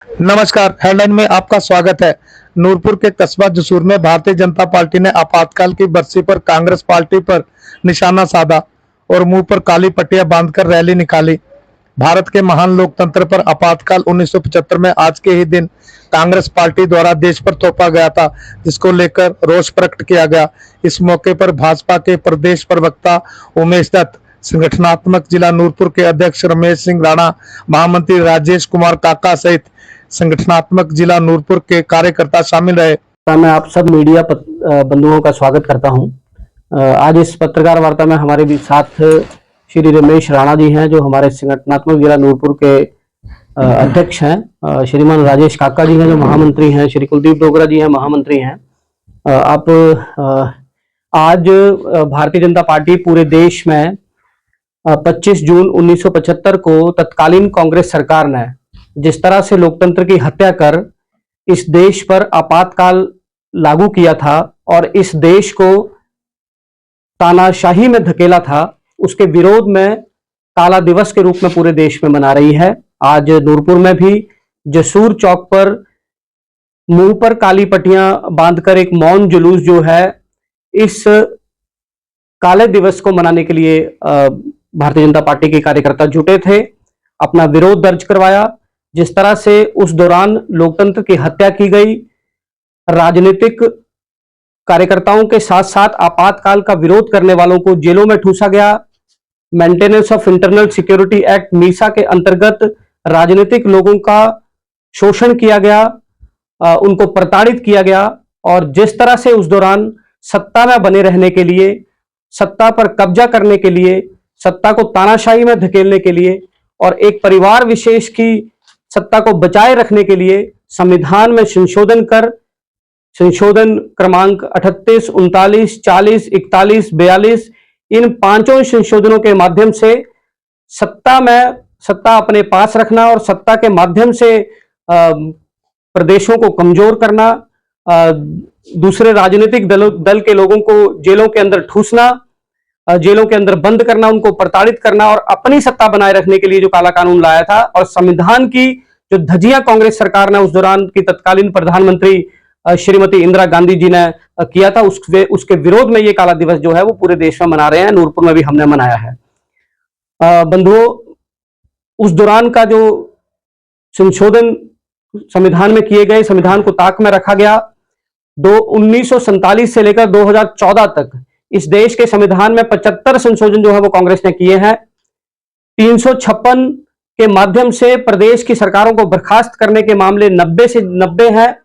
नमस्कार, हेडलाइन में आपका स्वागत है। नूरपुर के कस्बा जसूर में भारतीय जनता पार्टी ने आपातकाल की बरसी पर कांग्रेस पार्टी पर निशाना साधा और मुंह पर काली पट्टियां बांधकर रैली निकाली। भारत के महान लोकतंत्र पर आपातकाल 1975 में आज के ही दिन कांग्रेस पार्टी द्वारा देश पर थोपा गया था, जिसको लेकर रोष प्रकट किया गया। इस मौके पर भाजपा के प्रदेश प्रवक्ता उमेश दत्त, संगठनात्मक जिला नूरपुर के अध्यक्ष रमेश सिंह राणा, महामंत्री राजेश कुमार काका सहित संगठनात्मक जिला नूरपुर के कार्यकर्ता शामिल रहे। मैं आप सब मीडिया बंधुओं का स्वागत करता हूं। आज इस पत्रकार वार्ता में हमारे भी साथ श्री रमेश राणा जी हैं, जो हमारे संगठनात्मक जिला नूरपुर के अध्यक्ष हैं। श्रीमान राजेश काका जी हैं, जो महामंत्री हैं। श्री कुलदीप डोगरा जी हैं, महामंत्री हैं। आज भारतीय जनता पार्टी पूरे देश में 25 जून 1975 को तत्कालीन कांग्रेस सरकार ने जिस तरह से लोकतंत्र की हत्या कर इस देश पर आपातकाल लागू किया था और इस देश को तानाशाही में धकेला था, उसके विरोध में काला दिवस के रूप में पूरे देश में मना रही है। आज नूरपुर में भी जसूर चौक पर मुंह पर काली पट्टियां बांधकर एक मौन जुलूस जो है, इस काले दिवस को मनाने के लिए भारतीय जनता पार्टी के कार्यकर्ता जुटे थे, अपना विरोध दर्ज करवाया। जिस तरह से उस दौरान लोकतंत्र की हत्या की गई, राजनीतिक कार्यकर्ताओं के साथ साथ आपातकाल का विरोध करने वालों को जेलों में ठूसा गया। Maintenance of internal security act Misa के अंतर्गत राजनीतिक लोगों का शोषण किया गया, उनको प्रताड़ित किया गया। और जिस तरह से उस दौरान सत्ता में बने रहने के लिए, सत्ता पर कब्जा करने के लिए, सत्ता को तानाशाही में धकेलने के लिए और एक परिवार विशेष की सत्ता को बचाए रखने के लिए संविधान में संशोधन कर, संशोधन क्रमांक 38, 39, 40, 41, 42, इन पांचों संशोधनों के माध्यम से सत्ता अपने पास रखना और सत्ता के माध्यम से प्रदेशों को कमजोर करना, दूसरे राजनीतिक दल के लोगों को जेलों के अंदर ठूसना, जेलों के अंदर बंद करना, उनको प्रताड़ित करना और अपनी सत्ता बनाए रखने के लिए जो काला कानून लाया था। और संविधान की जो धज्जियां कांग्रेस सरकार ने उस दौरान की तत्कालीन प्रधानमंत्री श्रीमती इंदिरा गांधी जी ने किया था, उसके विरोध में ये काला दिवस जो है वो पूरे देश में मना रहे हैं। नूरपुर में भी हमने मनाया है। बंधुओं, उस दौरान का जो संशोधन संविधान में किए गए, संविधान को ताक में रखा गया। 1947 से लेकर 2014 तक इस देश के संविधान में 75 संशोधन जो है वो कांग्रेस ने किए हैं। 356 के माध्यम से प्रदेश की सरकारों को बर्खास्त करने के मामले 90 से 90 हैं।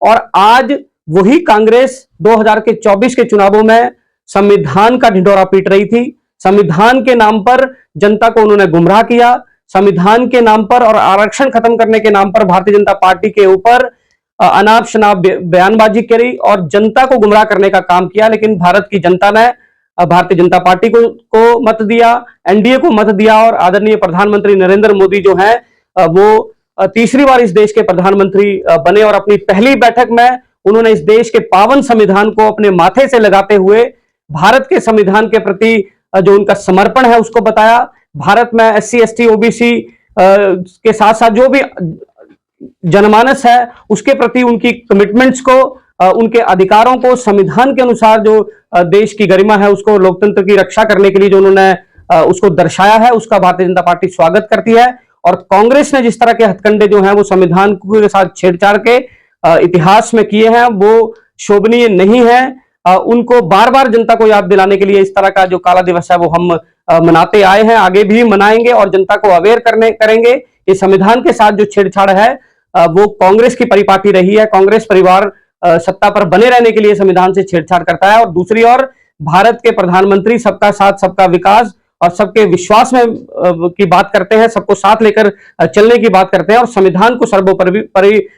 और आज वही कांग्रेस 2024 के चुनावों में संविधान का ढिंढोरा पीट रही थी। संविधान के नाम पर जनता को उन्होंने गुमराह किया। संविधान के नाम पर और आरक्षण खत्म करने के नाम पर भारतीय जनता पार्टी के ऊपर अनाप शनाप बयानबाजी करी और जनता को गुमराह करने का काम किया। लेकिन भारत की जनता ने भारतीय जनता पार्टी को मत दिया, एनडीए को मत दिया और आदरणीय प्रधानमंत्री नरेंद्र मोदी जो हैं वो तीसरी बार इस देश के प्रधानमंत्री बने और अपनी पहली बैठक में उन्होंने इस देश के पावन संविधान को अपने माथे से लगाते हुए भारत के संविधान के प्रति जो उनका समर्पण है उसको बताया। भारत में एससी, एसटी, ओबीसी के साथ साथ जो भी जनमानस है उसके प्रति उनकी कमिटमेंट्स को, उनके अधिकारों को संविधान के अनुसार जो देश की गरिमा है उसको, लोकतंत्र की रक्षा करने के लिए जो उन्होंने उसको दर्शाया है, उसका भारतीय जनता पार्टी स्वागत करती है। और कांग्रेस ने जिस तरह के हथकंडे जो हैं वो संविधान के साथ छेड़छाड़ के इतिहास में किए हैं वो शोभनीय नहीं है। उनको बार बार जनता को याद दिलाने के लिए इस तरह का जो काला दिवस है वो हम मनाते आए हैं, आगे भी मनाएंगे और जनता को अवेयर करेंगे। इस संविधान के साथ जो छेड़छाड़ है वो कांग्रेस की परिपाटी रही है। कांग्रेस परिवार सत्ता पर बने रहने के लिए संविधान से छेड़छाड़ करता है और दूसरी ओर भारत के प्रधानमंत्री सबका साथ, सबका विकास और सबके विश्वास में की बात करते हैं, सबको साथ लेकर चलने की बात करते हैं और संविधान को सर्वोपरि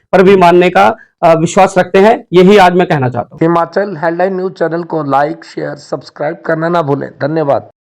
पर भी मानने का विश्वास रखते हैं। यही आज मैं कहना चाहता हूं। हिमाचल हेडलाइन न्यूज चैनल को लाइक, शेयर, सब्सक्राइब करना ना भूलें। धन्यवाद।